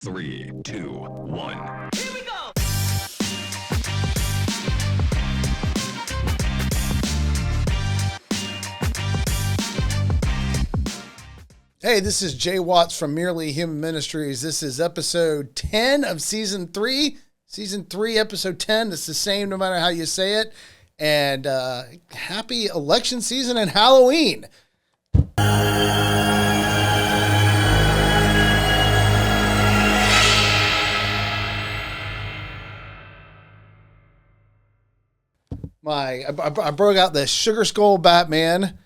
Three, two, one. Here we go! Hey, this is Jay Watts from Merely Human Ministries. This is episode 10 of season 3. Season 3, episode 10. It's the same no matter how you say it. And happy election season and Halloween. I broke out the Sugar Skull Batman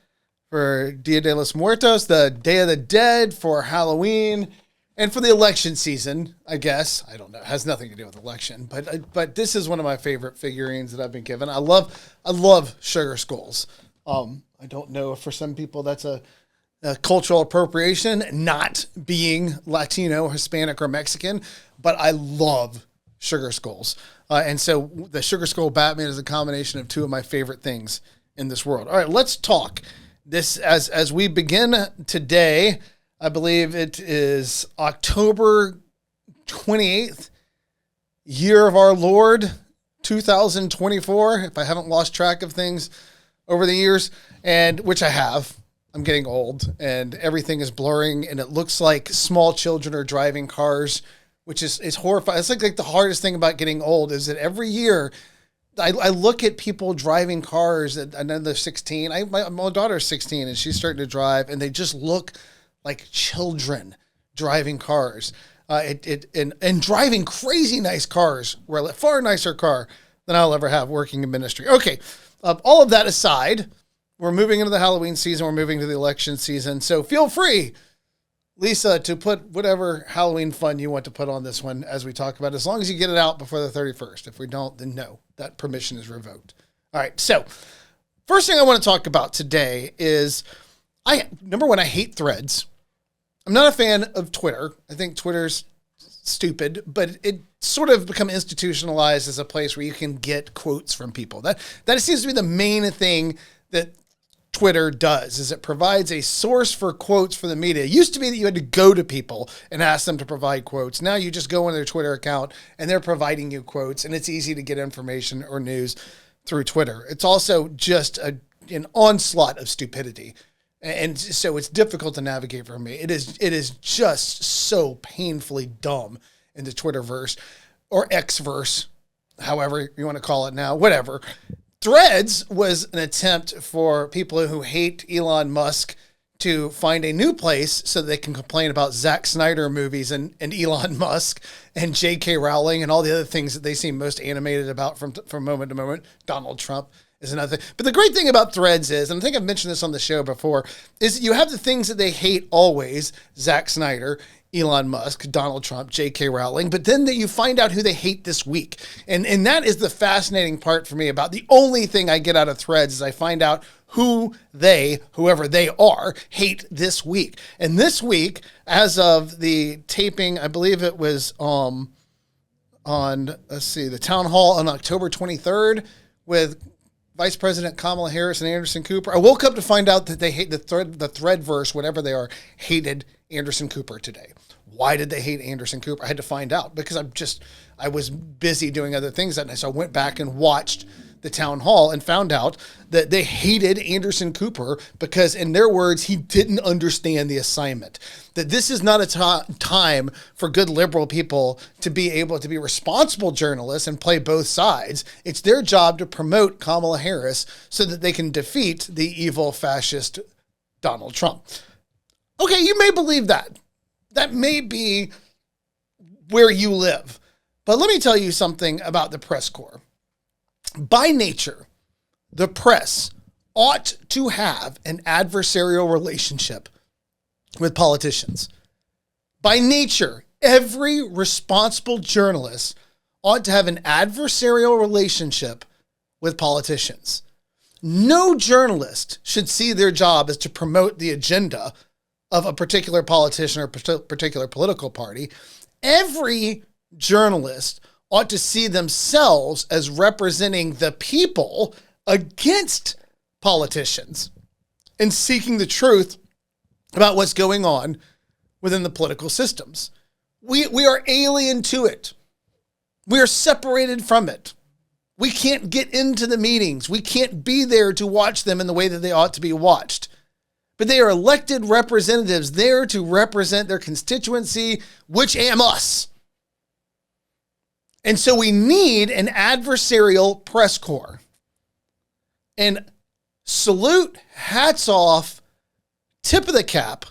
for Dia de los Muertos, the Day of the Dead for Halloween, and for the election season, I guess. I don't know. It has nothing to do with election, but this is one of my favorite figurines that I've been given. I love Sugar Skulls. I don't know if for some people that's a cultural appropriation, not being Latino, Hispanic, or Mexican, but I love Sugar Skulls. And so the Sugar Skull Batman is a combination of two of my favorite things in this world. All right, let's talk. This as we begin today, I believe it is October 28th, year of our Lord, 2024, if I haven't lost track of things over the years, and which I have. I'm getting old and everything is blurring and it looks like small children are driving cars, which is horrifying. It's like the hardest thing about getting old is that every year I look at people driving cars and I know they're 16. My daughter's 16 and she's starting to drive and they just look like children driving cars. And driving crazy nice cars, where a far nicer car than I'll ever have working in ministry. Okay, all of that aside, we're moving into the Halloween season. We're moving to the election season. So feel free, Lisa, to put whatever Halloween fun you want to put on this one as we talk about it, as long as you get it out before the 31st. If we don't, then no, that permission is revoked. All right, so first thing I want to talk about today is, number one, I hate threads. I'm not a fan of Twitter. I think Twitter's stupid, but it sort of become institutionalized as a place where you can get quotes from people. That seems to be the main thing that Twitter does, is it provides a source for quotes for the media. It used to be that you had to go to people and ask them to provide quotes. Now you just go on their Twitter account and they're providing you quotes, and it's easy to get information or news through Twitter. It's also just an onslaught of stupidity. And so it's difficult to navigate for me. It is just so painfully dumb in the Twitterverse or Xverse, however you want to call it now, whatever. Threads was an attempt for people who hate Elon Musk to find a new place so they can complain about Zack Snyder movies and Elon Musk and J.K. Rowling and all the other things that they seem most animated about from moment to moment. Donald Trump is another thing. But the great thing about Threads is, and I think I've mentioned this on the show before, is you have the things that they hate always, Zack Snyder, Elon Musk, Donald Trump, J.K. Rowling, but then that you find out who they hate this week. And that is the fascinating part for me about the only thing I get out of Threads is I find out who they, whoever they are, hate this week. And this week, as of the taping, I believe it was on, the town hall on October 23rd with Vice President Kamala Harris and Anderson Cooper. I woke up to find out that they hate the Threadverse, whatever they are, hated Anderson Cooper today. Why did they hate Anderson Cooper? I had to find out because I was busy doing other things that night. So I went back and watched the town hall and found out that they hated Anderson Cooper because, in their words, he didn't understand the assignment. That this is not a time for good liberal people to be able to be responsible journalists and play both sides. It's their job to promote Kamala Harris so that they can defeat the evil fascist Donald Trump. Okay, you may believe that. That may be where you live. But let me tell you something about the press corps. By nature, the press ought to have an adversarial relationship with politicians. By nature, every responsible journalist ought to have an adversarial relationship with politicians. No journalist should see their job as to promote the agenda of a particular politician or particular political party. Every journalist ought to see themselves as representing the people against politicians and seeking the truth about what's going on within the political systems. We are alien to it. We are separated from it. We can't get into the meetings. We can't be there to watch them in the way that they ought to be watched. But they are elected representatives there to represent their constituency, which am us. And so we need an adversarial press corps. And salute, hats off, tip of the cap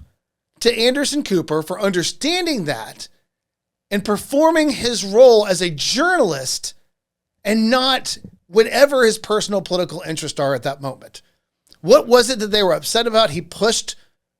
to Anderson Cooper for understanding that and performing his role as a journalist and not whatever his personal political interests are at that moment. What was it that they were upset about? He pushed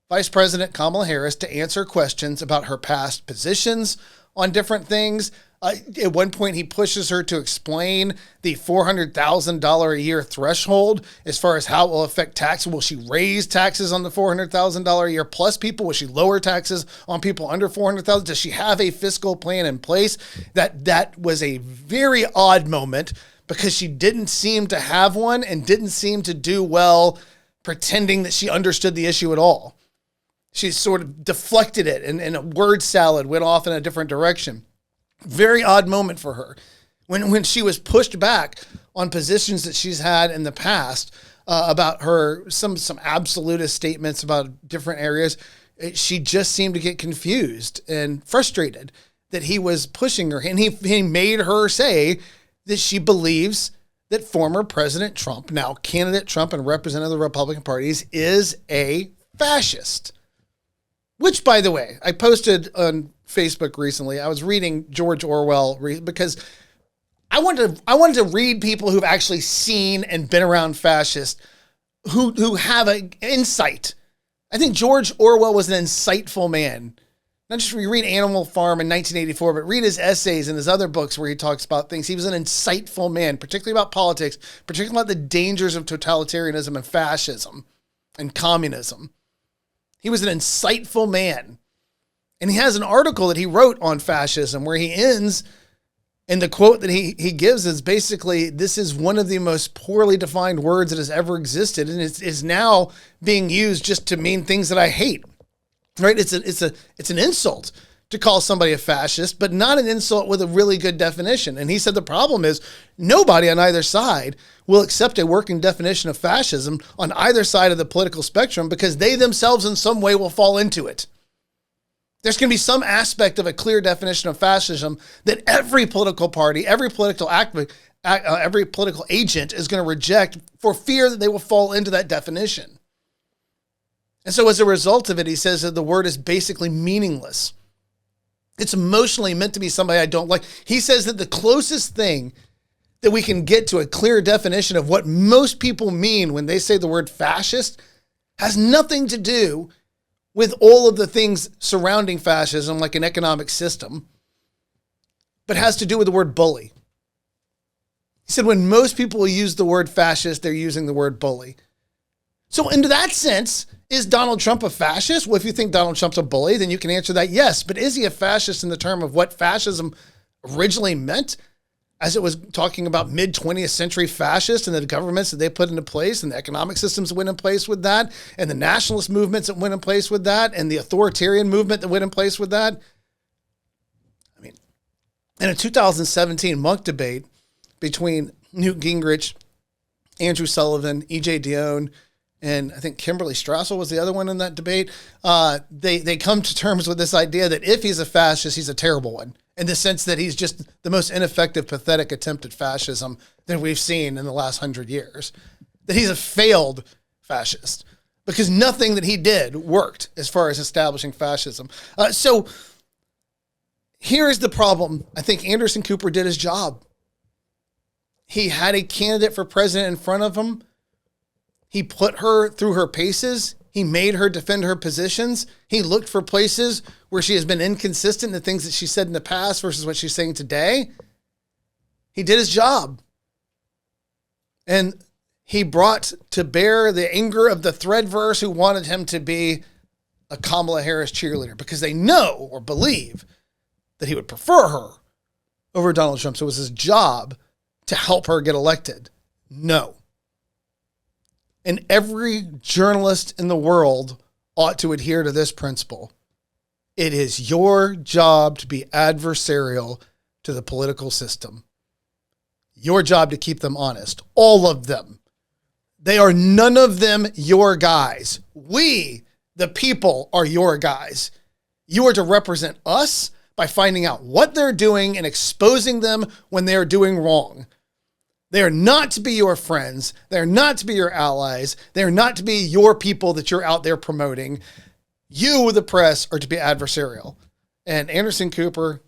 Vice President Kamala Harris to answer questions about her past positions on different things. At one point, he pushes her to explain the $400,000 a year threshold as far as how it will affect taxes. Will she raise taxes on the $400,000 a year plus people? Will she lower taxes on people under $400,000? Does she have a fiscal plan in place? That was a very odd moment because she didn't seem to have one and didn't seem to do well pretending that she understood the issue at all. She sort of deflected it and a word salad went off in a different direction. Very odd moment for her. When she was pushed back on positions that she's had in the past about her, some absolutist statements about different areas, she just seemed to get confused and frustrated that he was pushing her. And he made her say that she believes that former President Trump, now candidate Trump and representative of the Republican parties, is a fascist. Which, by the way, I posted on Facebook recently. I was reading George Orwell because I wanted to read people who've actually seen and been around fascists who have an insight. I think George Orwell was an insightful man. Not just read Animal Farm in 1984, but read his essays and his other books where he talks about things. He was an insightful man, particularly about politics, particularly about the dangers of totalitarianism and fascism and communism. He was an insightful man. And he has an article that he wrote on fascism where he ends, and the quote that he gives is basically, this is one of the most poorly defined words that has ever existed, and it is now being used just to mean things that I hate. Right? It's an insult to call somebody a fascist, but not an insult with a really good definition. And he said the problem is nobody on either side will accept a working definition of fascism on either side of the political spectrum because they themselves in some way will fall into it. There's going to be some aspect of a clear definition of fascism that every political party, every political agent is going to reject for fear that they will fall into that definition. And so as a result of it, he says that the word is basically meaningless. It's emotionally meant to be somebody I don't like. He says that the closest thing that we can get to a clear definition of what most people mean when they say the word fascist has nothing to do with all of the things surrounding fascism, like an economic system, but has to do with the word bully. He said when most people use the word fascist, they're using the word bully. So in that sense, is Donald Trump a fascist? Well, if you think Donald Trump's a bully, then you can answer that yes. But is he a fascist in the term of what fascism originally meant? As it was talking about mid-20th century fascists and the governments that they put into place and the economic systems that went in place with that and the nationalist movements that went in place with that and the authoritarian movement that went in place with that. I mean, in a 2017 Munk debate between Newt Gingrich, Andrew Sullivan, E.J. Dionne, and I think Kimberly Strassel was the other one in that debate, they come to terms with this idea that if he's a fascist, he's a terrible one, in the sense that he's just the most ineffective, pathetic attempt at fascism that we've seen in the last 100 years. That he's a failed fascist because nothing that he did worked as far as establishing fascism. So here's the problem. I think Anderson Cooper did his job. He had a candidate for president in front of him. He put her through her paces. He made her defend her positions. He looked for places where she has been inconsistent in the things that she said in the past versus what she's saying today. He did his job. And he brought to bear the anger of the Threadverse who wanted him to be a Kamala Harris cheerleader because they know or believe that he would prefer her over Donald Trump. So it was his job to help her get elected. No. And every journalist in the world ought to adhere to this principle. It is your job to be adversarial to the political system. Your job to keep them honest. All of them. They are none of them your guys. We, the people, are your guys. You are to represent us by finding out what they're doing and exposing them when they're doing wrong. They are not to be your friends. They are not to be your allies. They are not to be your people that you're out there promoting. You, the press, are to be adversarial. And Anderson Cooper,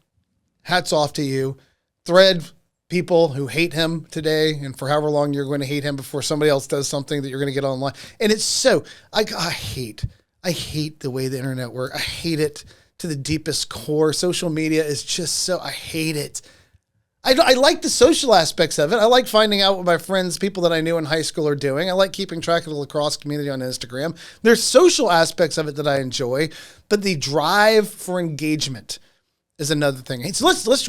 hats off to you. Thread people who hate him today and for however long you're going to hate him before somebody else does something that you're going to get online. And it's so, I hate the way the internet works. I hate it to the deepest core. Social media is just so, I hate it. I like the social aspects of it. I like finding out what my friends, people that I knew in high school are doing. I like keeping track of the lacrosse community on Instagram. There's social aspects of it that I enjoy, but the drive for engagement is another thing. So let's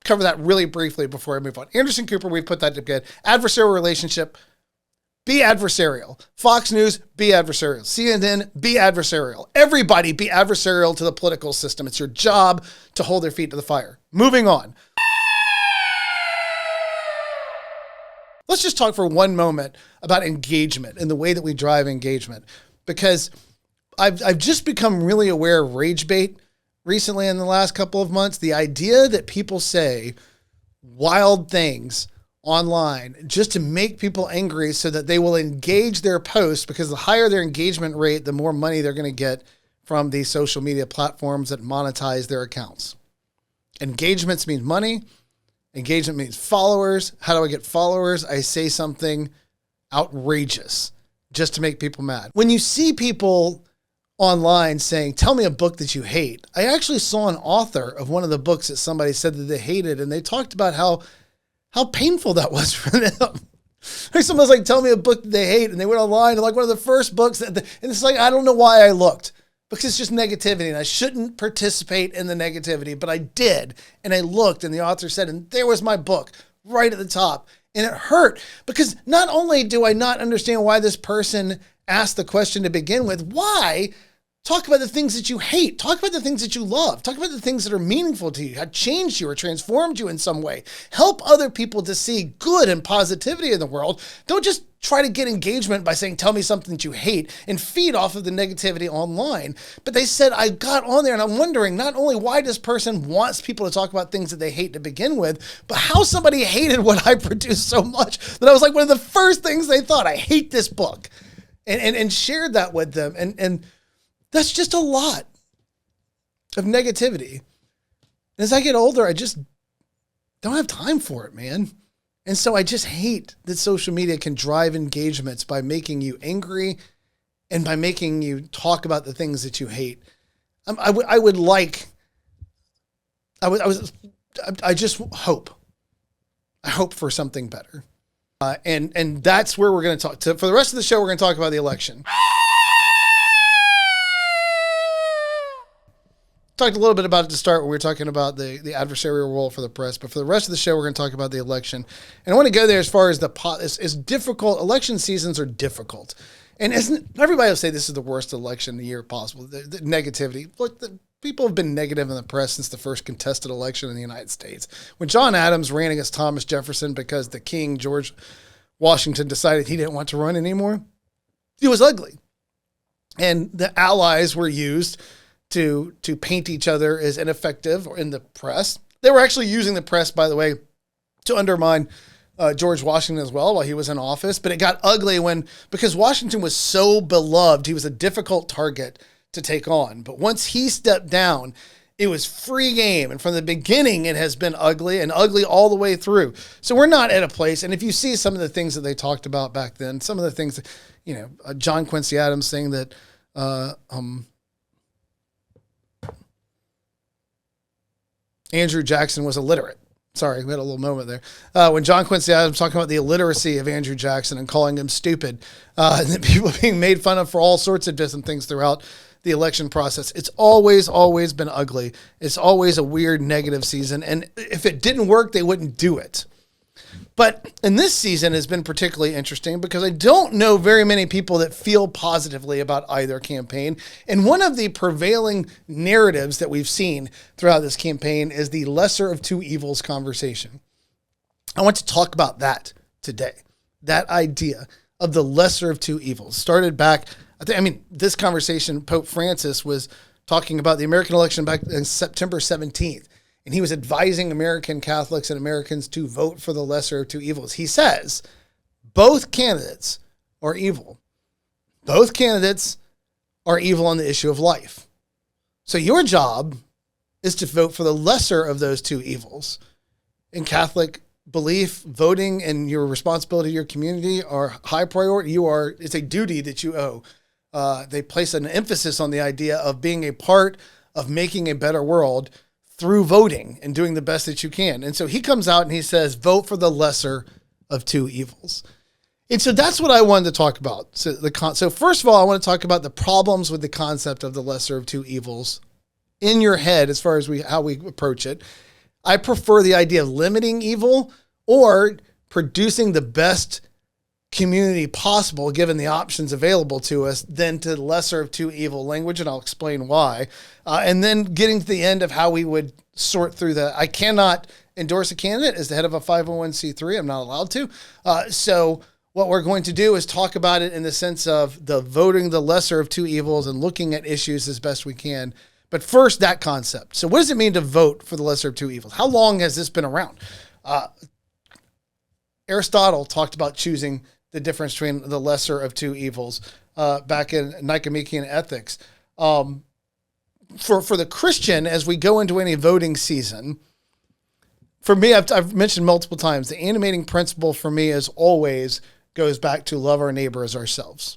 cover that really briefly before I move on. Anderson Cooper, we put that to bed. Adversarial relationship, be adversarial. Fox News, be adversarial. CNN, be adversarial. Everybody be adversarial to the political system. It's your job to hold their feet to the fire. Moving on. Let's just talk for one moment about engagement and the way that we drive engagement, because I've just become really aware of rage bait recently in the last couple of months. The idea that people say wild things online just to make people angry so that they will engage their posts, because the higher their engagement rate, the more money they're going to get from these social media platforms that monetize their accounts. Engagements mean money. Engagement means followers. How do I get followers? I say something outrageous just to make people mad. When you see people online saying, tell me a book that you hate, I actually saw an author of one of the books that somebody said that they hated, and they talked about how painful that was for them. Someone's like, tell me a book that they hate, and they went online and like one of the first books and it's like, I don't know why I looked, because it's just negativity, and I shouldn't participate in the negativity, but I did. And I looked, and the author said, and there was my book right at the top. And it hurt, because not only do I not understand why this person asked the question to begin with, why talk about the things that you hate? Talk about the things that you love. Talk about the things that are meaningful to you, have changed you or transformed you in some way. Help other people to see good and positivity in the world. Don't just try to get engagement by saying, tell me something that you hate, and feed off of the negativity online. But they said, I got on there and I'm wondering not only why this person wants people to talk about things that they hate to begin with, but how somebody hated what I produced so much that I was like one of the first things they thought, I hate this book, and shared that with them. And that's just a lot of negativity. And as I get older, I just don't have time for it, man. And so I just hate that social media can drive engagements by making you angry and by making you talk about the things that you hate. I just hope. I hope for something better. And that's where we're going to talk. For the rest of the show, we're going to talk about the election. Talked a little bit about it to start when we were talking about the adversarial role for the press, but for the rest of the show, we're going to talk about the election. And I want to go there as far as as difficult. Election seasons are difficult. And everybody will say this is the worst election of the year possible. The negativity. Look, people have been negative in the press since the first contested election in the United States. When John Adams ran against Thomas Jefferson because the King, George Washington, decided he didn't want to run anymore, it was ugly. And the allies were used to paint each other as ineffective in the press. They were actually using the press, by the way, to undermine George Washington as well while he was in office. But it got ugly because Washington was so beloved, he was a difficult target to take on. But once he stepped down, it was free game. And from the beginning, it has been ugly and ugly all the way through. So we're not at a place. And if you see some of the things that they talked about back then, some of the things, John Quincy Adams saying that, Andrew Jackson was illiterate. Sorry, we had a little moment there. When John Quincy Adams talking about the illiteracy of Andrew Jackson and calling him stupid, and people being made fun of for all sorts of different things throughout the election process. It's always been ugly. It's always a weird negative season. And if it didn't work, they wouldn't do it. But in this season has been particularly interesting because I don't know very many people that feel positively about either campaign. And one of the prevailing narratives that we've seen throughout this campaign is the lesser of two evils conversation. I want to talk about that today. That idea of the lesser of two evils started back. This conversation, Pope Francis was talking about the American election back on September 17th. And he was advising American Catholics and Americans to vote for the lesser of two evils. He says, both candidates are evil. Both candidates are evil on the issue of life. So your job is to vote for the lesser of those two evils. In Catholic belief, voting and your responsibility to your community are high priority. It's a duty that you owe. They place an emphasis on the idea of being a part of making a better world through voting and doing the best that you can. And so he comes out and he says, vote for the lesser of two evils. And so that's what I wanted to talk about. So first of all, I want to talk about the problems with the concept of the lesser of two evils in your head as far as how we approach it. I prefer the idea of limiting evil or producing the best community possible given the options available to us than to the lesser of two evil language, and I'll explain why. And then getting to the end of how we would sort through that. I cannot endorse a candidate as the head of a 501c3. I'm not allowed to. So what we're going to do is talk about it in the sense of the voting the lesser of two evils and looking at issues as best we can. But first, that concept. So what does it mean to vote for the lesser of two evils? How long has this been around? Aristotle talked about choosing the difference between the lesser of two evils back in Nicomachean Ethics. For the Christian, as we go into any voting season, for me, I've mentioned multiple times, the animating principle for me is always goes back to love our neighbor as ourselves.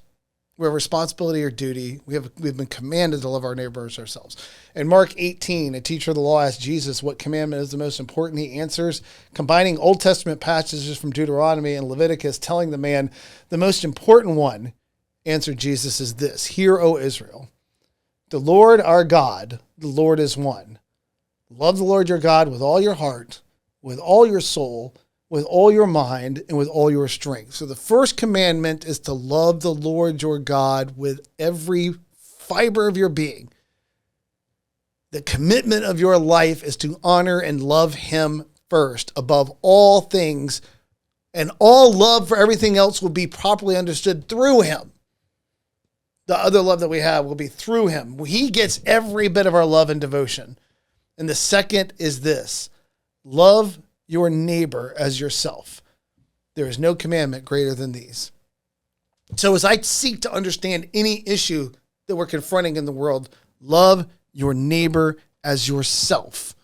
We have responsibility or duty. We've been commanded to love our neighbor as ourselves. In Mark 18, a teacher of the law asked Jesus what commandment is the most important. He answers, combining Old Testament passages from Deuteronomy and Leviticus, telling the man, the most important one, answered Jesus, is this: Hear, O Israel, the Lord our God, the Lord is one. Love the Lord your God with all your heart, with all your soul, with all your mind, and with all your strength. So the first commandment is to love the Lord your God with every fiber of your being. The commitment of your life is to honor and love him first above all things, and all love for everything else will be properly understood through him. The other love that we have will be through him. He gets every bit of our love and devotion. And the second is this: love your neighbor as yourself. There is no commandment greater than these. So as I seek to understand any issue that we're confronting in the world, love your neighbor as yourself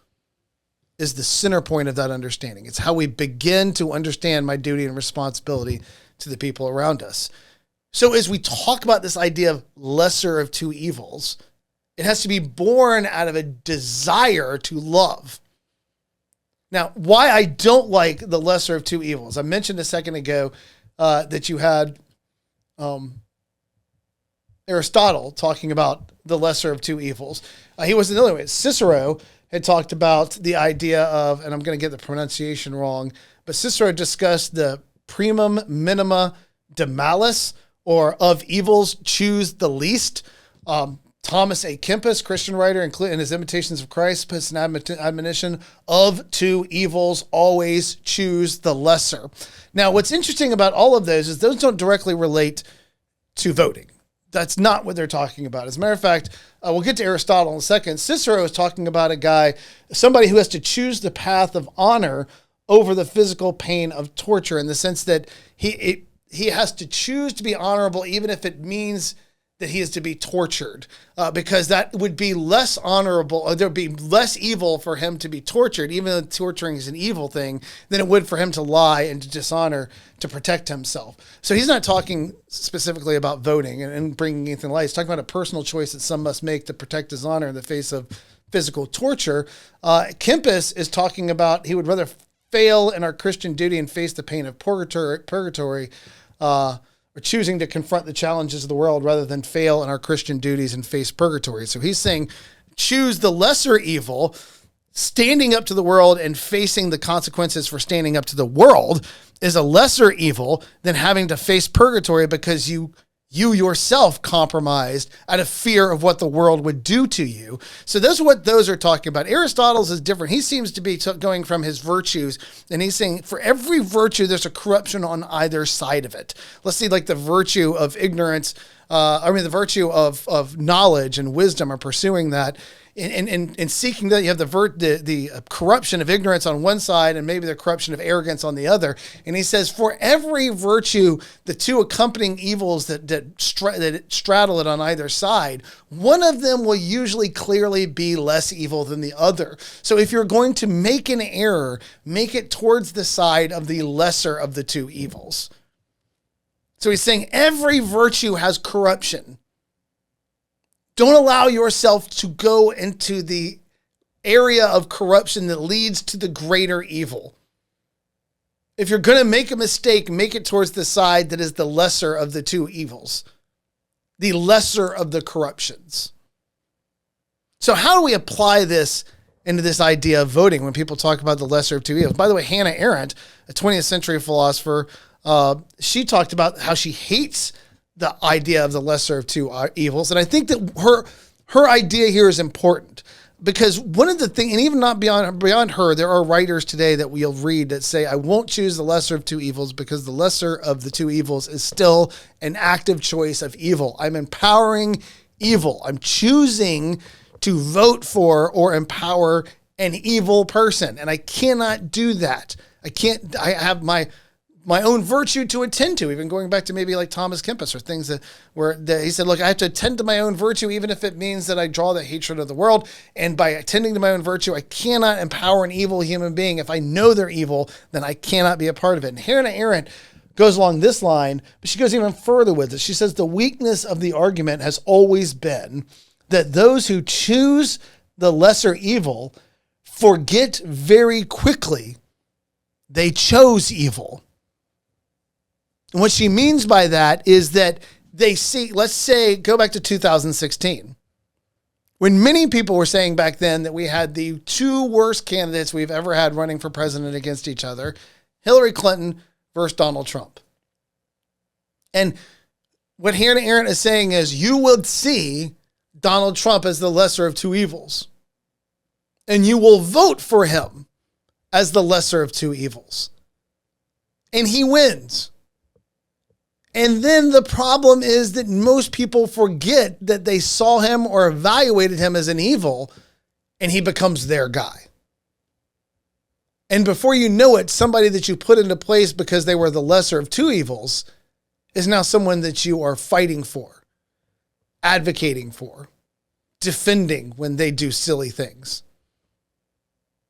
is the center point of that understanding. It's how we begin to understand my duty and responsibility to the people around us. So as we talk about this idea of lesser of two evils, it has to be born out of a desire to love. Now, why I don't like the lesser of two evils. I mentioned a second ago that you had Aristotle talking about the lesser of two evils. He wasn't the only one. Cicero had talked about the idea of, and I'm going to get the pronunciation wrong, but Cicero discussed the primum minima de malice, or of evils, choose the least. Thomas A. Kempis, Christian writer, in his Imitations of Christ, puts an admonition of two evils, always choose the lesser. Now, what's interesting about all of those is those don't directly relate to voting. That's not what they're talking about. As a matter of fact, we'll get to Aristotle in a second. Cicero is talking about somebody who has to choose the path of honor over the physical pain of torture, in the sense that he has to choose to be honorable even if it means that he is to be tortured, because that would be less honorable, or there'd be less evil for him to be tortured, even though torturing is an evil thing, than it would for him to lie and to dishonor to protect himself. So he's not talking specifically about voting and bringing anything light. He's talking about a personal choice that some must make to protect his honor in the face of physical torture. Kempis is talking about he would rather fail in our Christian duty and face the pain of purgatory, or choosing to confront the challenges of the world rather than fail in our Christian duties and face purgatory. So he's saying, choose the lesser evil, standing up to the world and facing the consequences for standing up to the world, is a lesser evil than having to face purgatory because you yourself compromised out of fear of what the world would do to you. So those are what those are talking about. Aristotle's is different. He seems to be going from his virtues, and he's saying for every virtue, there's a corruption on either side of it. Let's see, like the virtue of ignorance, the virtue of knowledge and wisdom are pursuing that. In seeking that, you have the corruption of ignorance on one side and maybe the corruption of arrogance on the other. And he says, for every virtue, the two accompanying evils that straddle it on either side, one of them will usually clearly be less evil than the other. So if you're going to make an error, make it towards the side of the lesser of the two evils. So he's saying every virtue has corruption. Don't allow yourself to go into the area of corruption that leads to the greater evil. If you're going to make a mistake, make it towards the side that is the lesser of the two evils, the lesser of the corruptions. So how do we apply this into this idea of voting when people talk about the lesser of two evils? By the way, Hannah Arendt, a 20th century philosopher, she talked about how she hates the idea of the lesser of two evils. And I think that her idea here is important because one of the things, and even not beyond her, there are writers today that we'll read that say, I won't choose the lesser of two evils because the lesser of the two evils is still an active choice of evil. I'm empowering evil. I'm choosing to vote for or empower an evil person. And I cannot do that. I have my own virtue to attend to, even going back to maybe like Thomas Kempis or things he said, look, I have to attend to my own virtue, even if it means that I draw the hatred of the world. And by attending to my own virtue, I cannot empower an evil human being. If I know they're evil, then I cannot be a part of it. And Hannah Arendt goes along this line, but she goes even further with it. She says, the weakness of the argument has always been that those who choose the lesser evil forget very quickly they chose evil. And what she means by that is that they see, let's say, go back to 2016, when many people were saying back then that we had the two worst candidates we've ever had running for president against each other, Hillary Clinton versus Donald Trump. And what Hannah Arendt is saying is you would see Donald Trump as the lesser of two evils, and you will vote for him as the lesser of two evils. And he wins. And then the problem is that most people forget that they saw him or evaluated him as an evil, and he becomes their guy. And before you know it, somebody that you put into place because they were the lesser of two evils is now someone that you are fighting for, advocating for, defending when they do silly things.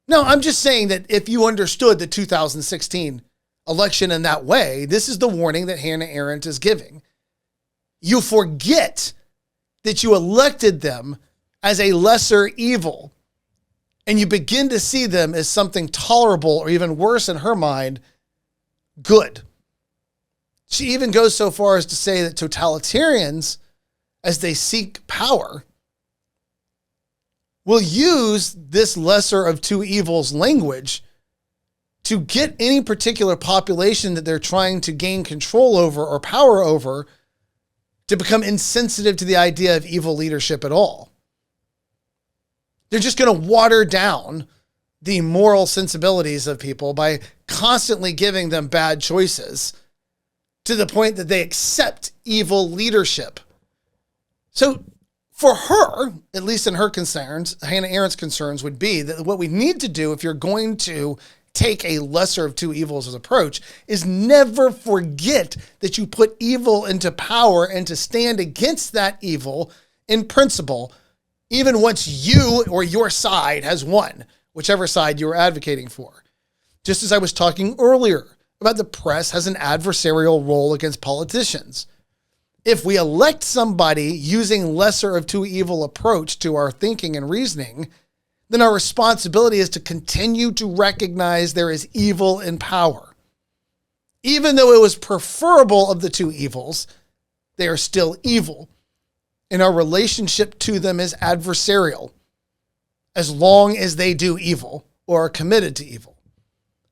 No, I'm just saying that if you understood the 2016 election in that way, this is the warning that Hannah Arendt is giving. You forget that you elected them as a lesser evil, and you begin to see them as something tolerable or even worse in her mind, good. She even goes so far as to say that totalitarians, as they seek power, will use this lesser of two evils language to get any particular population that they're trying to gain control over or power over to become insensitive to the idea of evil leadership at all. They're just going to water down the moral sensibilities of people by constantly giving them bad choices to the point that they accept evil leadership. So for her, at least in her concerns, Hannah Arendt's concerns would be that what we need to do if you're going to take a lesser of two evils as approach is never forget that you put evil into power and to stand against that evil in principle, even once you or your side has won, whichever side you are advocating for. Just as I was talking earlier about the press has an adversarial role against politicians. If we elect somebody using lesser of two evil approach to our thinking and reasoning, then our responsibility is to continue to recognize there is evil in power. Even though it was preferable of the two evils, they are still evil. And our relationship to them is adversarial, as long as they do evil or are committed to evil.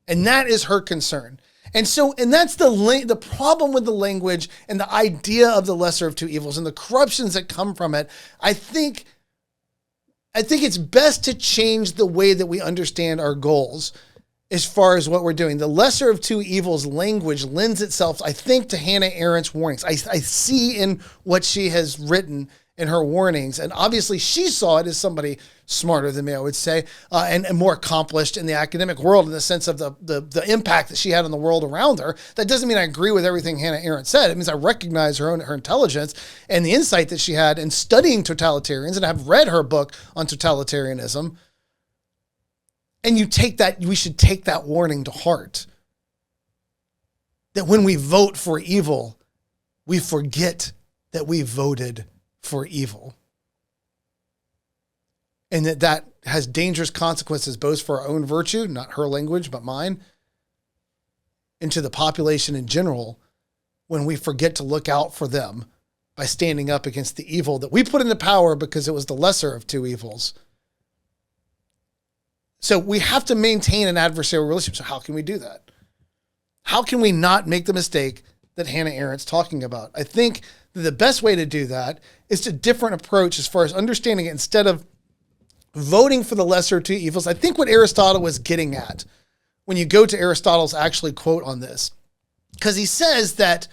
And that is her concern. And that's the problem with the language and the idea of the lesser of two evils and the corruptions that come from it. I think it's best to change the way that we understand our goals as far as what we're doing. The lesser of two evils language lends itself, I think, to Hannah Arendt's warnings. I see in what she has written in her warnings, and obviously she saw it as somebody smarter than me, I would say, and more accomplished in the academic world in the sense of the impact that she had on the world around her. That doesn't mean I agree with everything Hannah Arendt said. It means I recognize her intelligence and the insight that she had in studying totalitarians, and I've read her book on totalitarianism. And we should take that warning to heart. That when we vote for evil, we forget that we voted for evil. And that has dangerous consequences, both for our own virtue, not her language, but mine, and to the population in general, when we forget to look out for them by standing up against the evil that we put into power because it was the lesser of two evils. So we have to maintain an adversarial relationship. So how can we do that? How can we not make the mistake that Hannah Arendt's talking about? I think that the best way to do that is a different approach as far as understanding it. Instead of voting for the lesser of two evils, I think what Aristotle was getting at when you go to Aristotle's actually quote on this, because he says that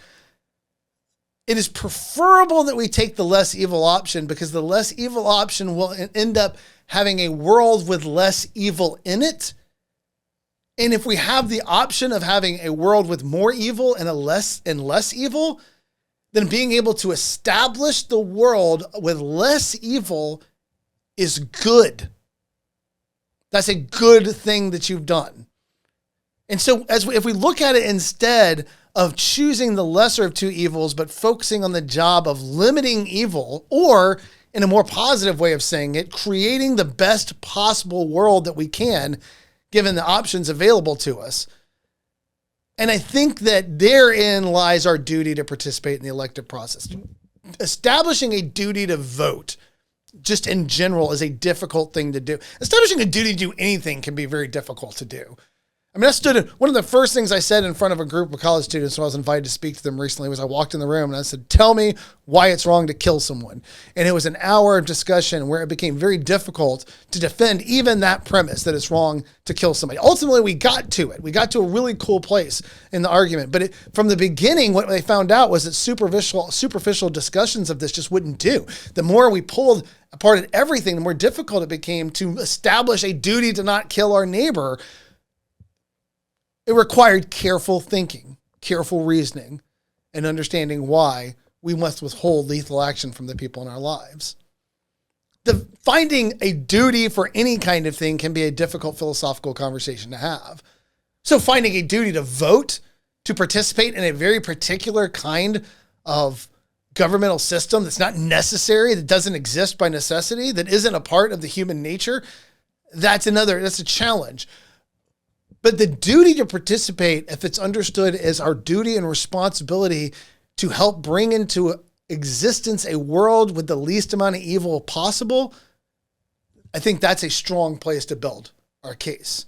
it is preferable that we take the less evil option because the less evil option will end up having a world with less evil in it. And if we have the option of having a world with more evil and less evil, then being able to establish the world with less evil is good. That's a good thing that you've done. And so if we look at it instead of choosing the lesser of two evils, but focusing on the job of limiting evil, or in a more positive way of saying it, creating the best possible world that we can, given the options available to us. And I think that therein lies our duty to participate in the elective process. Establishing a duty to vote, just in general, is a difficult thing to do. Establishing a duty to do anything can be very difficult to do. I mean, one of the first things I said in front of a group of college students when I was invited to speak to them recently was I walked in the room and I said, tell me why it's wrong to kill someone. And it was an hour of discussion where it became very difficult to defend even that premise that it's wrong to kill somebody. Ultimately, we got to it. We got to a really cool place in the argument. But from the beginning, what they found out was that superficial discussions of this just wouldn't do. The more we pulled apart at everything, the more difficult it became to establish a duty to not kill our neighbor. It required careful thinking, careful reasoning, and understanding why we must withhold lethal action from the people in our lives. Finding a duty for any kind of thing can be a difficult philosophical conversation to have. So finding a duty to vote, to participate in a very particular kind of governmental system that's not necessary, that doesn't exist by necessity, that isn't a part of the human nature, that's a challenge. But the duty to participate, if it's understood as our duty and responsibility to help bring into existence a world with the least amount of evil possible, I think that's a strong place to build our case.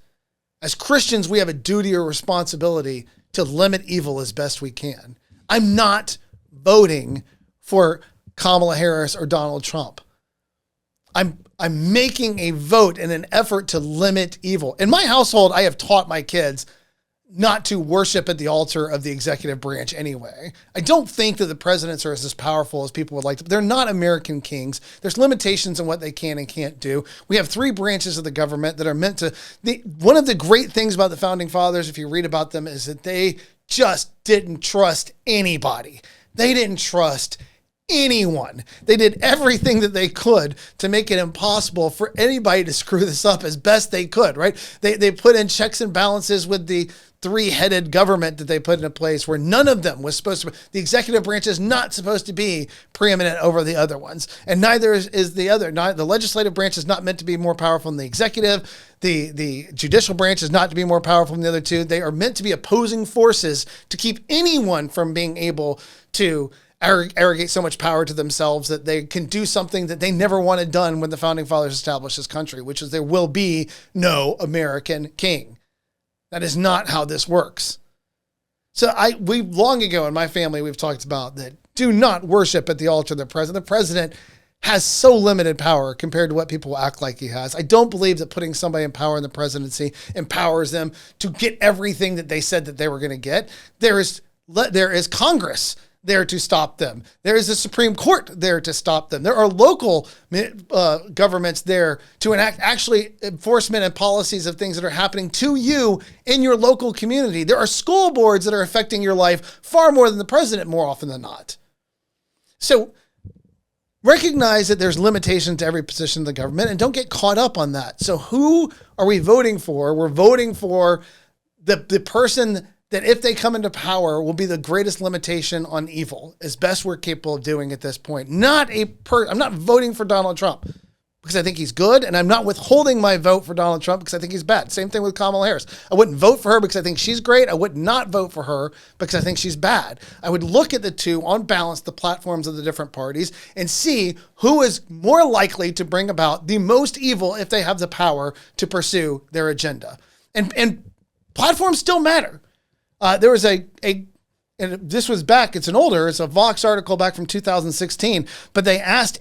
As Christians, we have a duty or responsibility to limit evil as best we can. I'm not voting for Kamala Harris or Donald Trump. I'm making a vote in an effort to limit evil. In my household, I have taught my kids not to worship at the altar of the executive branch anyway. I don't think that the presidents are as powerful as people would like to. They're not American kings. There's limitations on what they can and can't do. We have three branches of the government that are meant to... One of the great things about the Founding Fathers, if you read about them, is that they just didn't trust anybody. They didn't trust anyone. They did everything that they could to make it impossible for anybody to screw this up as best they could, right? They put in checks and balances with the three-headed government that they put into place where none of them was supposed to be. The executive branch is not supposed to be preeminent over the other ones. And neither is the other. The legislative branch is not meant to be more powerful than the executive. The judicial branch is not to be more powerful than the other two. They are meant to be opposing forces to keep anyone from being able to arrogate so much power to themselves that they can do something that they never wanted done when the Founding Fathers established this country, which is there will be no American king. That is not how this works. So we long ago in my family, we've talked about that do not worship at the altar of the president. The president has so limited power compared to what people act like he has. I don't believe that putting somebody in power in the presidency empowers them to get everything that they said that they were going to get. There is Congress there to stop them. There is the Supreme Court there to stop them. There are local governments there to enact actually enforcement and policies of things that are happening to you in your local community. There are school boards that are affecting your life far more than the president more often than not. So recognize that there's limitations to every position of the government and don't get caught up on that. So who are we voting for? We're voting for the person that if they come into power will be the greatest limitation on evil as best we're capable of doing at this point. I'm not voting for Donald Trump because I think he's good, and I'm not withholding my vote for Donald Trump because I think he's bad. Same thing with Kamala Harris. I wouldn't vote for her because I think she's great. I would not vote for her because I think she's bad. I would look at the two on balance, the platforms of the different parties, and see who is more likely to bring about the most evil if they have the power to pursue their agenda. And platforms still matter. There was and this was back, it's a Vox article back from 2016, but they asked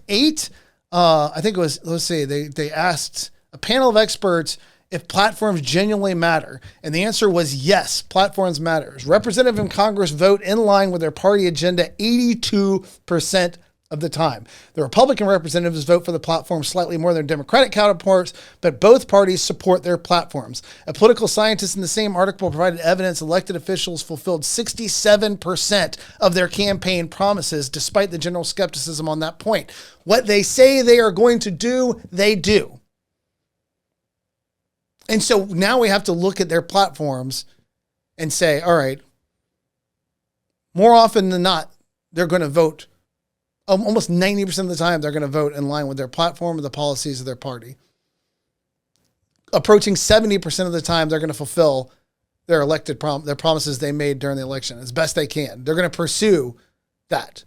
I think it was, they asked a panel of experts if platforms genuinely matter. And the answer was yes, platforms matters. Representatives in Congress vote in line with their party agenda 82% of the time. The Republican representatives vote for the platform slightly more than Democratic counterparts, but both parties support their platforms. A political scientist in the same article provided evidence elected officials fulfilled 67% of their campaign promises, despite the general skepticism on that point. What they say they are going to do, they do. And so now we have to look at their platforms and say, all right, more often than not, they're going to vote. Almost 90% of the time, they're going to vote in line with their platform or the policies of their party. Approaching 70% of the time, they're going to fulfill their their promises they made during the election as best they can. They're going to pursue that.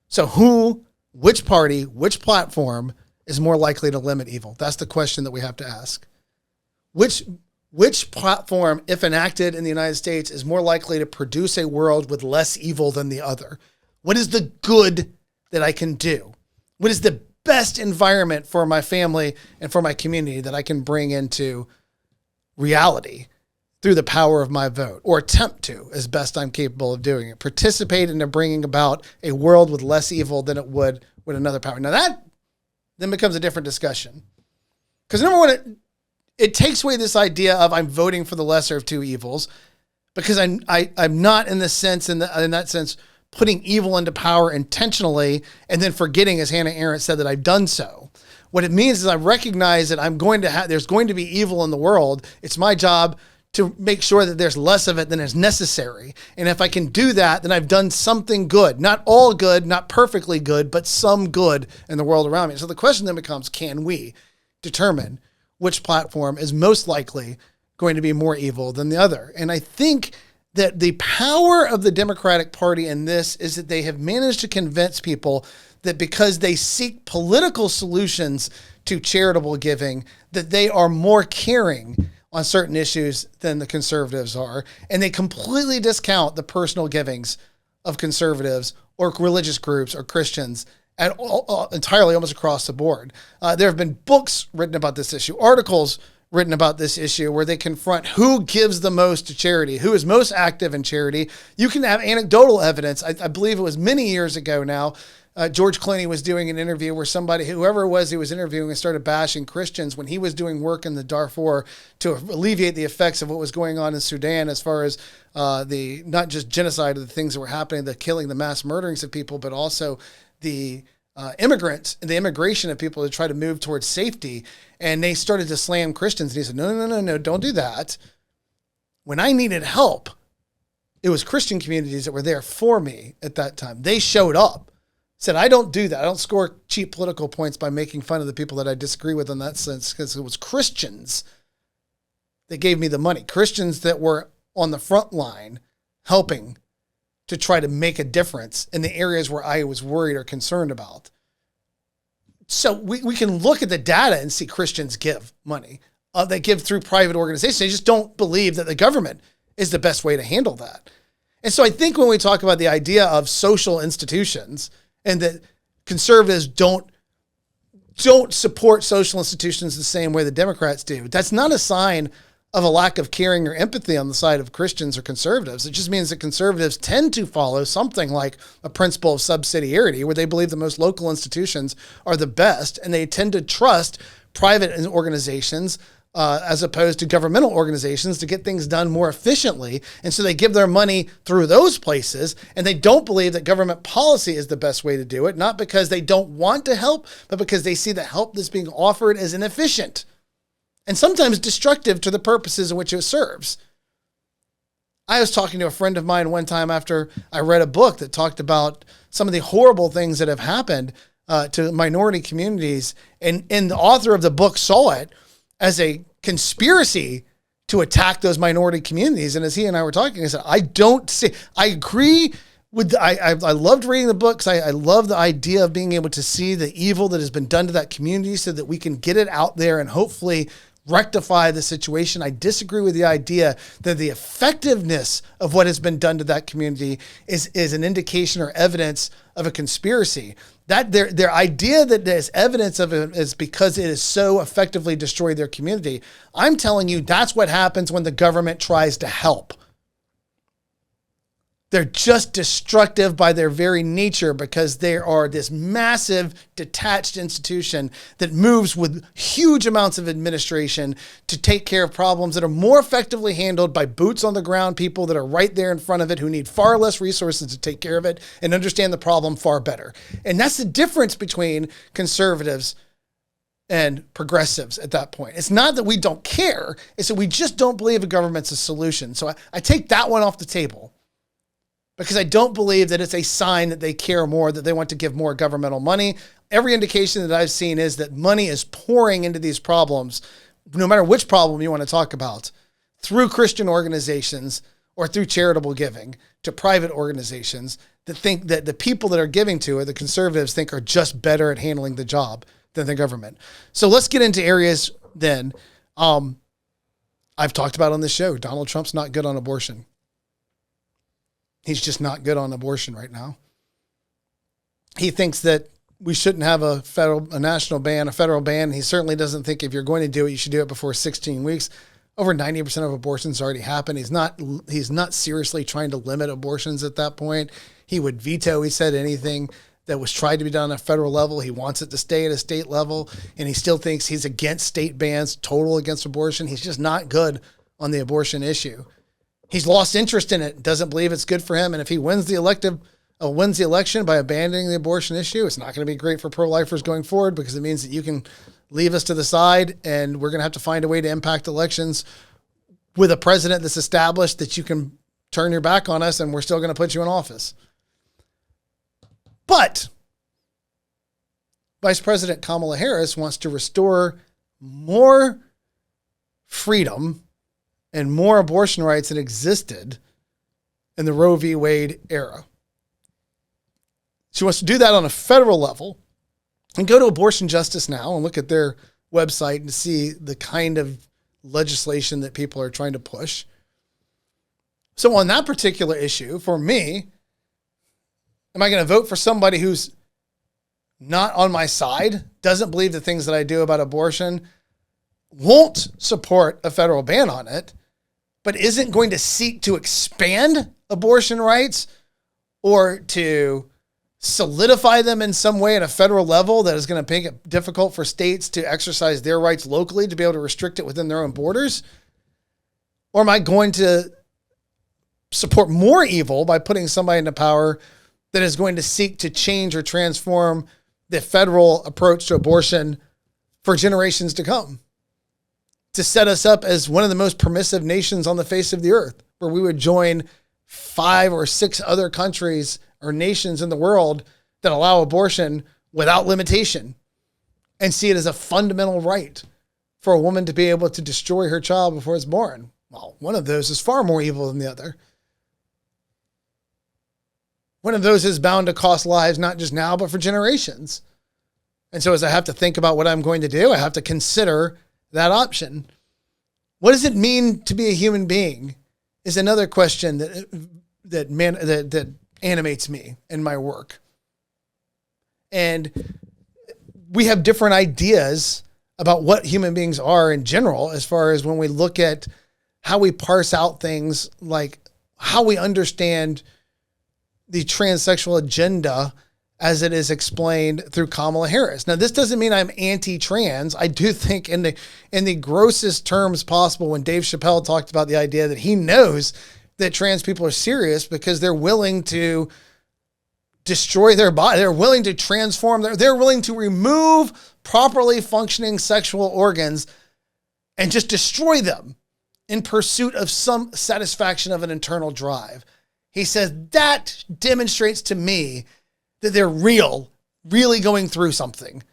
So which party, which platform is more likely to limit evil? That's the question that we have to ask. Which platform, if enacted in the United States, is more likely to produce a world with less evil than the other? What is the good that I can do? What is the best environment for my family and for my community that I can bring into reality through the power of my vote, or attempt to, as best I'm capable of doing it? Participate in bringing about a world with less evil than it would with another power. Now that then becomes a different discussion. Because number one, it takes away this idea of I'm voting for the lesser of two evils, because I'm not in that sense putting evil into power intentionally and then forgetting, as Hannah Arendt said, that I've done so. What it means is I recognize that there's going to be evil in the world. It's my job to make sure that there's less of it than is necessary. And if I can do that, then I've done something good. Not all good, not perfectly good, but some good in the world around me. So the question then becomes, can we determine which platform is most likely going to be more evil than the other? And I think that the power of the Democratic Party in this is that they have managed to convince people that because they seek political solutions to charitable giving, that they are more caring on certain issues than the conservatives are. And they completely discount the personal givings of conservatives or religious groups or Christians entirely almost across the board. There have been books written about this issue, articles written about this issue where they confront who gives the most to charity, who is most active in charity. You can have anecdotal evidence. I believe it was many years ago now, George Clooney was doing an interview where whoever it was he was interviewing, started bashing Christians when he was doing work in the Darfur to alleviate the effects of what was going on in Sudan as far as the not just genocide of the things that were happening, the killing, the mass murderings of people, but also the immigrants and the immigration of people to try to move towards safety. And they started to slam Christians. And he said, no, don't do that. When I needed help, it was Christian communities that were there for me at that time. They showed up, said, I don't do that. I don't score cheap political points by making fun of the people that I disagree with in that sense, because it was Christians that gave me the money. Christians that were on the front line helping to try to make a difference in the areas where I was worried or concerned about. So we can look at the data and see Christians give money. They give through private organizations. They just don't believe that the government is the best way to handle that. And so I think when we talk about the idea of social institutions and that conservatives don't support social institutions the same way the Democrats do, that's not a sign of a lack of caring or empathy on the side of Christians or conservatives. It just means that conservatives tend to follow something like a principle of subsidiarity, where they believe the most local institutions are the best, and they tend to trust private organizations as opposed to governmental organizations to get things done more efficiently. And so they give their money through those places, and they don't believe that government policy is the best way to do it, not because they don't want to help, but because they see the help that's being offered as inefficient and sometimes destructive to the purposes in which it serves. I was talking to a friend of mine one time after I read a book that talked about some of the horrible things that have happened to minority communities. And the author of the book saw it as a conspiracy to attack those minority communities. And as he and I were talking, I said, I agree with, I loved reading the books. I love the idea of being able to see the evil that has been done to that community so that we can get it out there and hopefully rectify the situation. I disagree with the idea that the effectiveness of what has been done to that community is an indication or evidence of a conspiracy. That their idea that there's evidence of it is because it has so effectively destroyed their community. I'm telling you, that's what happens when the government tries to help. They're just destructive by their very nature because they are this massive detached institution that moves with huge amounts of administration to take care of problems that are more effectively handled by boots on the ground people that are right there in front of it who need far less resources to take care of it and understand the problem far better. And that's the difference between conservatives and progressives at that point. It's not that we don't care, it's that we just don't believe a government's a solution. So I take that one off the table, because I don't believe that it's a sign that they care more, that they want to give more governmental money. Every indication that I've seen is that money is pouring into these problems, no matter which problem you want to talk about, through Christian organizations or through charitable giving to private organizations that think that the people that are giving to it, the conservatives think are just better at handling the job than the government. So let's get into areas then. I've talked about on this show, Donald Trump's not good on abortion. He's just not good on abortion right now. He thinks that we shouldn't have a national ban, a federal ban. He certainly doesn't think if you're going to do it, you should do it before 16 weeks. Over 90% of abortions already happen. He's not seriously trying to limit abortions at that point. He would veto, he said, anything that was tried to be done on a federal level. He wants it to stay at a state level, and he still thinks he's against state bans, total against abortion. He's just not good on the abortion issue. He's lost interest in it, doesn't believe it's good for him. And if he wins the election by abandoning the abortion issue, it's not going to be great for pro-lifers going forward, because it means that you can leave us to the side and we're going to have to find a way to impact elections with a president that's established that you can turn your back on us and we're still going to put you in office. But Vice President Kamala Harris wants to restore more freedom and more abortion rights that existed in the Roe v. Wade era. She wants to do that on a federal level, and go to Abortion Justice Now and look at their website and see the kind of legislation that people are trying to push. So on that particular issue, for me, am I going to vote for somebody who's not on my side, doesn't believe the things that I do about abortion, won't support a federal ban on it, but isn't going to seek to expand abortion rights or to solidify them in some way at a federal level that is going to make it difficult for states to exercise their rights locally to be able to restrict it within their own borders? Or am I going to support more evil by putting somebody into power that is going to seek to change or transform the federal approach to abortion for generations to come, to set us up as one of the most permissive nations on the face of the earth, where we would join 5 or 6 other countries or nations in the world that allow abortion without limitation and see it as a fundamental right for a woman to be able to destroy her child before it's born. Well, one of those is far more evil than the other. One of those is bound to cost lives, not just now, but for generations. And so as I have to think about what I'm going to do, I have to consider that option. What does it mean to be a human being is another question that animates me in my work. And we have different ideas about what human beings are in general, as far as when we look at how we parse out things, like how we understand the transsexual agenda as it is explained through Kamala Harris. Now, this doesn't mean I'm anti-trans. I do think in the grossest terms possible, when Dave Chappelle talked about the idea that he knows that trans people are serious because they're willing to destroy their body. They're willing to transform. They're willing to remove properly functioning sexual organs and just destroy them in pursuit of some satisfaction of an internal drive. He says that demonstrates to me that they're really going through something.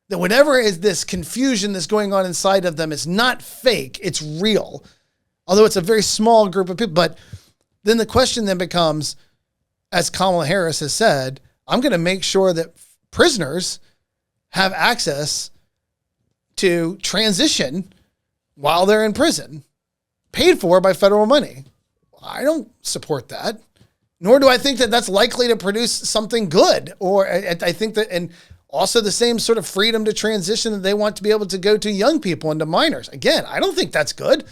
That whatever is this confusion that's going on inside of them is not fake, it's real. Although it's a very small group of people. But then the question then becomes, as Kamala Harris has said, I'm going to make sure that prisoners have access to transition while they're in prison, paid for by federal money. I don't support that. Nor do I think that that's likely to produce something good. Or I think that, and also the same sort of freedom to transition that they want to be able to go to young people and to minors. Again, I don't think that's good.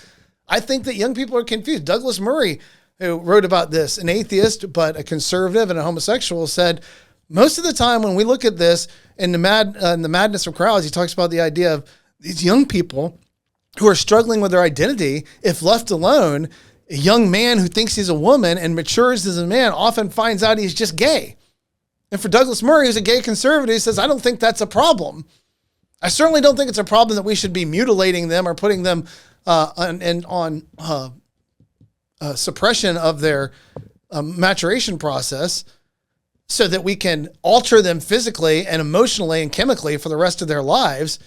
I think that young people are confused. Douglas Murray, who wrote about this, an atheist, but a conservative and a homosexual, said, most of the time when we look at this in the Madness of Crowds, he talks about the idea of these young people who are struggling with their identity. If left alone, a young man who thinks he's a woman and matures as a man often finds out he's just gay. And for Douglas Murray, who's a gay conservative, he says, I don't think that's a problem. I certainly don't think it's a problem that we should be mutilating them or putting them on suppression of their maturation process so that we can alter them physically and emotionally and chemically for the rest of their lives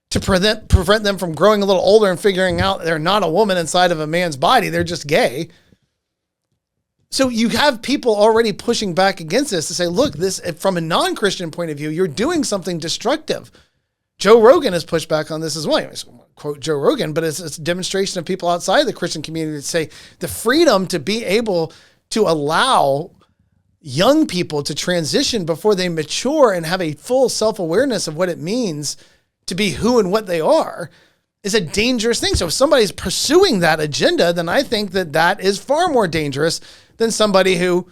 to prevent them from growing a little older and figuring out they're not a woman inside of a man's body. They're just gay. So you have people already pushing back against this to say, look, this, from a non-Christian point of view, you're doing something destructive. Joe Rogan has pushed back on this as well. I quote Joe Rogan, but it's a demonstration of people outside the Christian community that say the freedom to be able to allow young people to transition before they mature and have a full self-awareness of what it means to be who and what they are is a dangerous thing. So if somebody's pursuing that agenda, then I think that that is far more dangerous than somebody who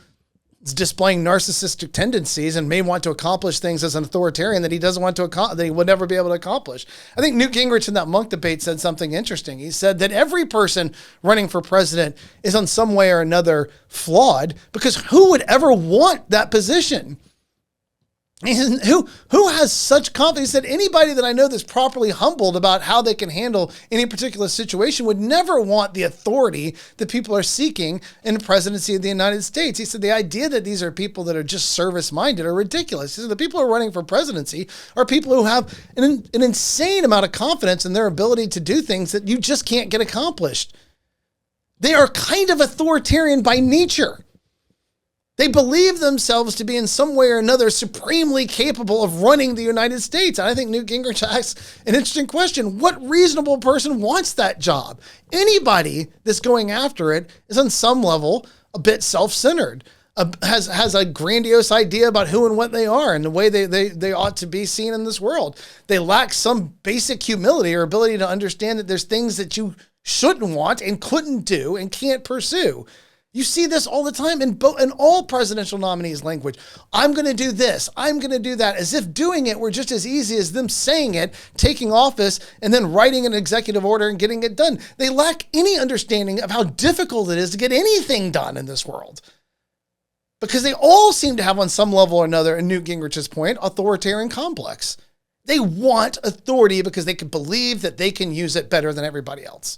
is displaying narcissistic tendencies and may want to accomplish things as an authoritarian that he doesn't want to that he would never be able to accomplish. I think Newt Gingrich in that Monk debate said something interesting. He said that every person running for president is in some way or another flawed, because who would ever want that position? Who has such confidence that anybody that I know that's properly humbled about how they can handle any particular situation would never want the authority that people are seeking in the presidency of the United States? He said the idea that these are people that are just service-minded are ridiculous. He said the people who are running for presidency are people who have an insane amount of confidence in their ability to do things that you just can't get accomplished. They are kind of authoritarian by nature. They believe themselves to be in some way or another supremely capable of running the United States. And I think Newt Gingrich asks an interesting question. What reasonable person wants that job? Anybody that's going after it is on some level a bit self-centered, has a grandiose idea about who and what they are and the way they ought to be seen in this world. They lack some basic humility or ability to understand that there's things that you shouldn't want and couldn't do and can't pursue. You see this all the time in all presidential nominees' language. I'm going to do this. I'm going to do that, as if doing it were just as easy as them saying it, taking office, and then writing an executive order and getting it done. They lack any understanding of how difficult it is to get anything done in this world, because they all seem to have, on some level or another, in Newt Gingrich's point, authoritarian complex. They want authority because they can believe that they can use it better than everybody else.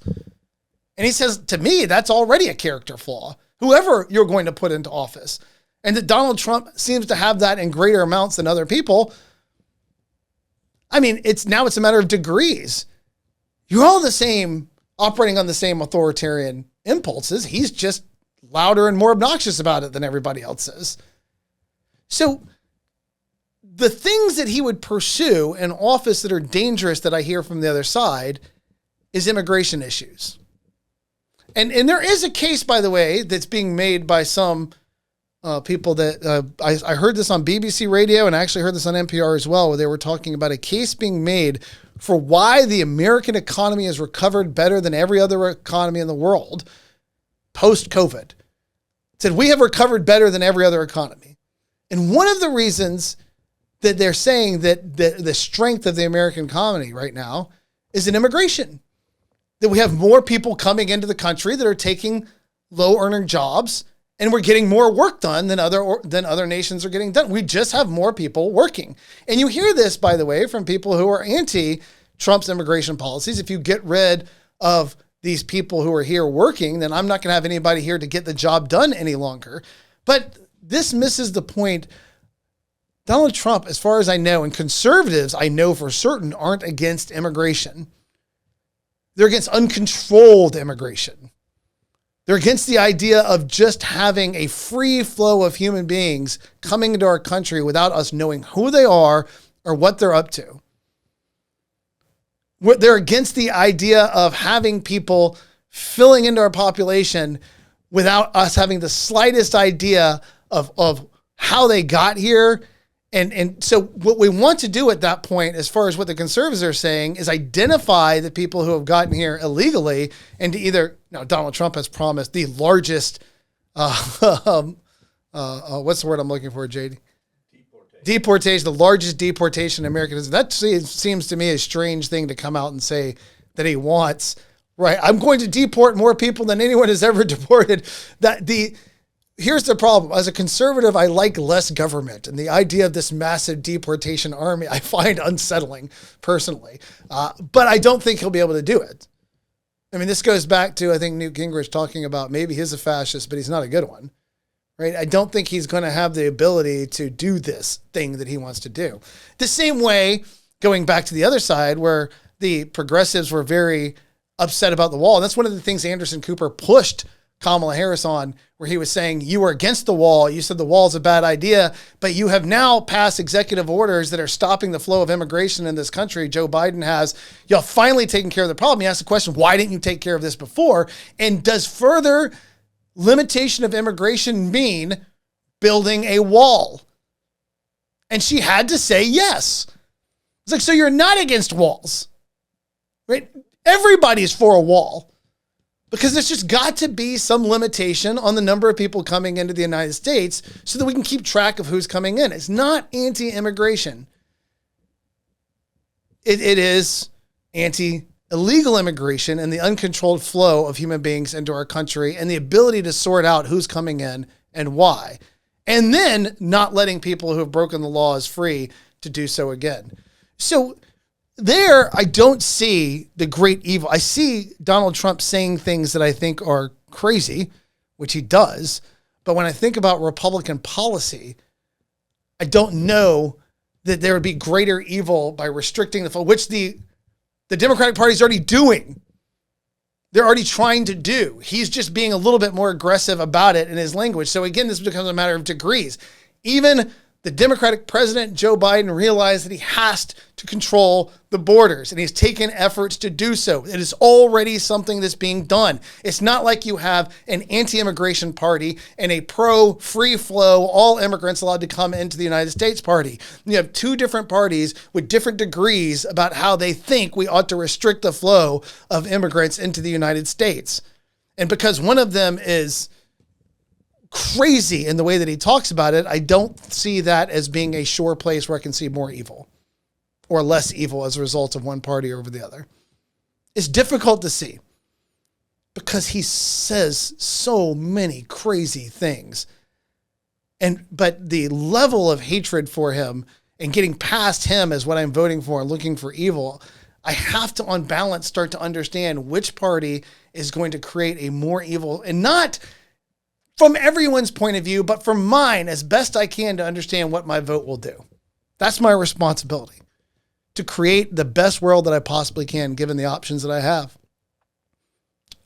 And he says, to me, that's already a character flaw, whoever you're going to put into office. And that Donald Trump seems to have that in greater amounts than other people. I mean, it's a matter of degrees. You're all the same, operating on the same authoritarian impulses. He's just louder and more obnoxious about it than everybody else is. So the things that he would pursue in office that are dangerous that I hear from the other side is immigration issues. And there is a case, by the way, that's being made by some people that I heard this on BBC Radio, and I actually heard this on NPR as well, where they were talking about a case being made for why the American economy has recovered better than every other economy in the world post-COVID. Said we have recovered better than every other economy. And one of the reasons that they're saying that the strength of the American economy right now is in immigration. That we have more people coming into the country that are taking low-earning jobs, and we're getting more work done than other nations are getting done. We just have more people working. And you hear this, by the way, from people who are anti-Trump's immigration policies. If you get rid of these people who are here working, then I'm not going to have anybody here to get the job done any longer. But this misses the point. Donald Trump, as far as I know, and conservatives, I know for certain, aren't against immigration. They're against uncontrolled immigration. They're against the idea of just having a free flow of human beings coming into our country without us knowing who they are or what they're up to. They're against the idea of having people filling into our population without us having the slightest idea of how they got here. And so what we want to do at that point, as far as what the conservatives are saying, is identify the people who have gotten here illegally and to either, now Donald Trump has promised the largest, what's the word I'm looking for, JD? Deportation, the largest deportation in American history. That seems to me a strange thing to come out and say that he wants, right? I'm going to deport more people than anyone has ever deported. Here's the problem. As a conservative, I like less government, and the idea of this massive deportation army I find unsettling personally. But I don't think he'll be able to do it. I mean, this goes back to, I think, Newt Gingrich talking about maybe he's a fascist, but he's not a good one, right? I don't think he's going to have the ability to do this thing that he wants to do. The same way, going back to the other side, where the progressives were very upset about the wall. And that's one of the things Anderson Cooper pushed Kamala Harris on, where he was saying, you were against the wall. You said the wall is a bad idea, but you have now passed executive orders that are stopping the flow of immigration in this country. Joe Biden has. Y'all finally taken care of the problem. He asked the question, why didn't you take care of this before? And does further limitation of immigration mean building a wall? And she had to say yes. It's like, so you're not against walls, right? Everybody's for a wall. Because there's just got to be some limitation on the number of people coming into the United States so that we can keep track of who's coming in. It's not anti-immigration. It is anti-illegal immigration and the uncontrolled flow of human beings into our country and the ability to sort out who's coming in and why. And then not letting people who have broken the laws free to do so again. So there, I don't see the great evil. I see Donald Trump saying things that I think are crazy, which he does. But when I think about Republican policy, I don't know that there would be greater evil by restricting the flow, which the Democratic Party is already doing. They're already trying to do. He's just being a little bit more aggressive about it in his language. So again, this becomes a matter of degrees. Even the Democratic president, Joe Biden, realized that he has to control the borders, and he's taken efforts to do so. It is already something that's being done. It's not like you have an anti-immigration party and a pro-free flow, all immigrants allowed to come into the United States party. You have two different parties with different degrees about how they think we ought to restrict the flow of immigrants into the United States. And because one of them is crazy in the way that he talks about it, I don't see that as being a sure place where I can see more evil or less evil as a result of one party over the other. It's difficult to see because he says so many crazy things. But the level of hatred for him and getting past him as what I'm voting for and looking for evil, I have to, on balance, start to understand which party is going to create a more evil, and not from everyone's point of view, but from mine, as best I can to understand what my vote will do. That's my responsibility, to create the best world that I possibly can, given the options that I have.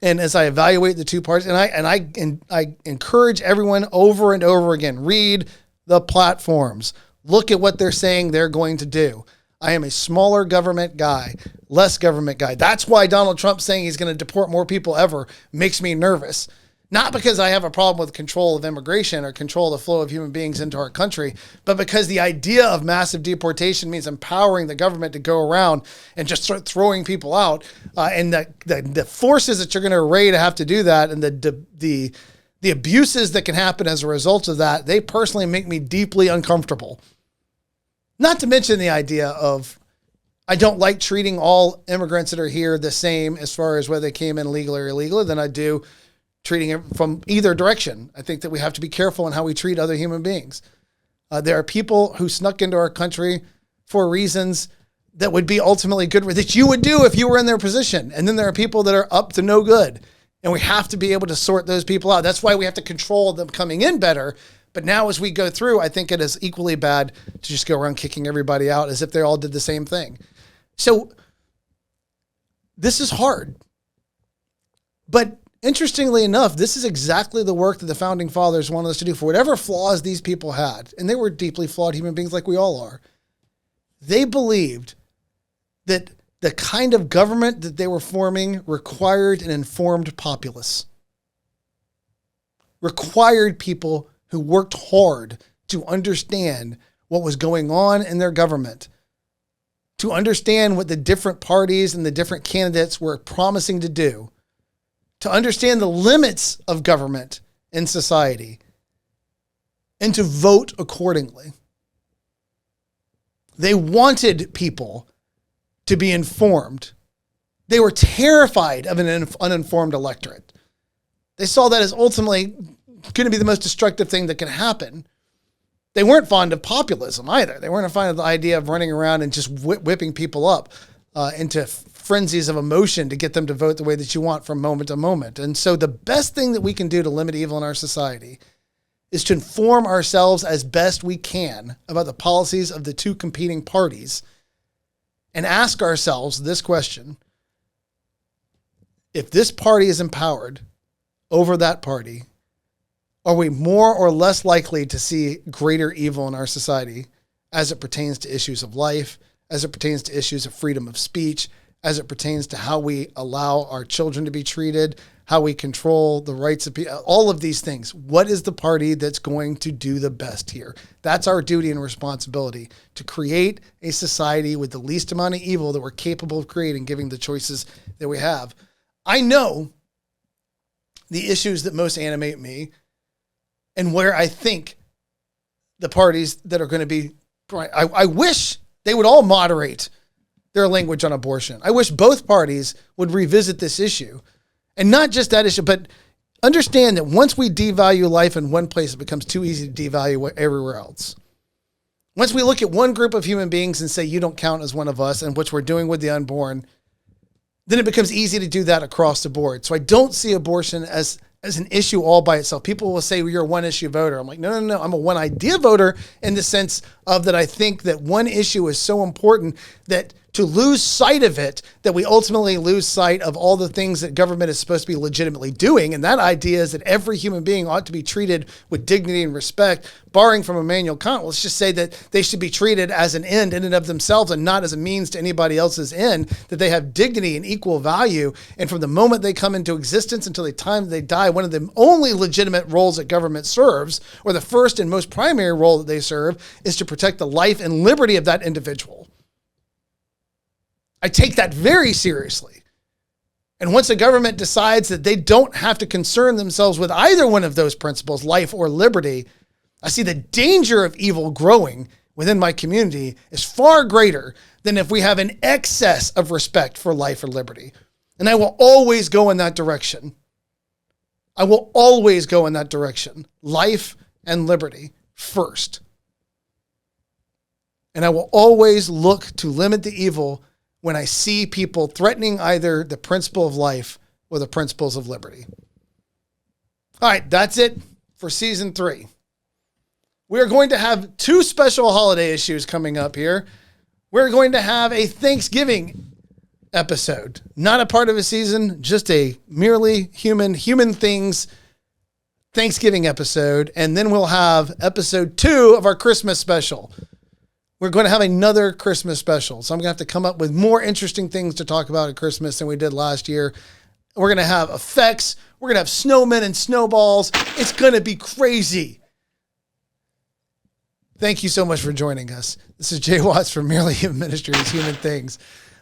And as I evaluate the two parties, and I encourage everyone over and over again, read the platforms, look at what they're saying they're going to do. I am a smaller government guy, less government guy. That's why Donald Trump saying he's going to deport more people ever makes me nervous. Not because I have a problem with control of immigration or control of the flow of human beings into our country, but because the idea of massive deportation means empowering the government to go around and just start throwing people out. And the forces that you're going to array to have to do that, and the abuses that can happen as a result of that, they personally make me deeply uncomfortable. Not to mention the idea of, I don't like treating all immigrants that are here the same as far as whether they came in legally or illegally than I do treating it from either direction. I think that we have to be careful in how we treat other human beings. There are people who snuck into our country for reasons that would be ultimately good, that you would do if you were in their position. And then there are people that are up to no good. And we have to be able to sort those people out. That's why we have to control them coming in better. But now as we go through, I think it is equally bad to just go around kicking everybody out as if they all did the same thing. So this is hard. But interestingly enough, this is exactly the work that the founding fathers wanted us to do. For whatever flaws these people had, and they were deeply flawed human beings like we all are, they believed that the kind of government that they were forming required an informed populace, required people who worked hard to understand what was going on in their government, to understand what the different parties and the different candidates were promising to do, to understand the limits of government in society, and to vote accordingly. They wanted people to be informed. They were terrified of an uninformed electorate. They saw that as ultimately going to be the most destructive thing that can happen. They weren't fond of populism either. They weren't fond of the idea of running around and just whipping people up into frenzies of emotion to get them to vote the way that you want from moment to moment. And so the best thing that we can do to limit evil in our society is to inform ourselves as best we can about the policies of the two competing parties and ask ourselves this question: if this party is empowered over that party, are we more or less likely to see greater evil in our society as it pertains to issues of life, as it pertains to issues of freedom of speech, as it pertains to how we allow our children to be treated, how we control the rights of people, all of these things? What is the party that's going to do the best here? That's our duty and responsibility, to create a society with the least amount of evil that we're capable of creating, given the choices that we have. I know the issues that most animate me and where I think the parties that are going to be, I wish they would all moderate their language on abortion. I wish both parties would revisit this issue. And not just that issue, but understand that once we devalue life in one place, it becomes too easy to devalue everywhere else. Once we look at one group of human beings and say, you don't count as one of us, and which we're doing with the unborn, then it becomes easy to do that across the board. So I don't see abortion as an issue all by itself. People will say, well, you're a one issue voter. I'm like, no. I'm a one idea voter in the sense of that I think that one issue is so important that to lose sight of it, that we ultimately lose sight of all the things that government is supposed to be legitimately doing. And that idea is that every human being ought to be treated with dignity and respect, barring from Immanuel Kant. Let's just say that they should be treated as an end in and of themselves and not as a means to anybody else's end, that they have dignity and equal value. And from the moment they come into existence until the time they die, one of the only legitimate roles that government serves, or the first and most primary role that they serve, is to protect the life and liberty of that individual. I take that very seriously. And once a government decides that they don't have to concern themselves with either one of those principles, life or liberty, I see the danger of evil growing within my community is far greater than if we have an excess of respect for life or liberty. And I will always go in that direction. I will always go in that direction. Life and liberty first. And I will always look to limit the evil when I see people threatening either the principle of life or the principles of liberty. All right, that's it for season 3. We are going to have 2 special holiday issues coming up here. We're going to have a Thanksgiving episode, not a part of a season, just a merely human things Thanksgiving episode. And then we'll have episode 2 of our Christmas special. We're going to have another Christmas special. So I'm going to have to come up with more interesting things to talk about at Christmas than we did last year. We're going to have effects. We're going to have snowmen and snowballs. It's going to be crazy. Thank you so much for joining us. This is Jay Watts from Merely Human Ministries, Human Things.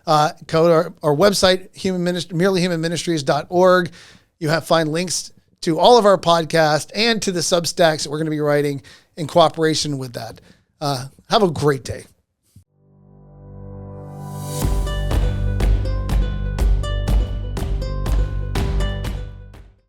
Go to our website, merelyhumanministries.org. You find links to all of our podcasts and to the Substacks that we're going to be writing in cooperation with that. Have a great day.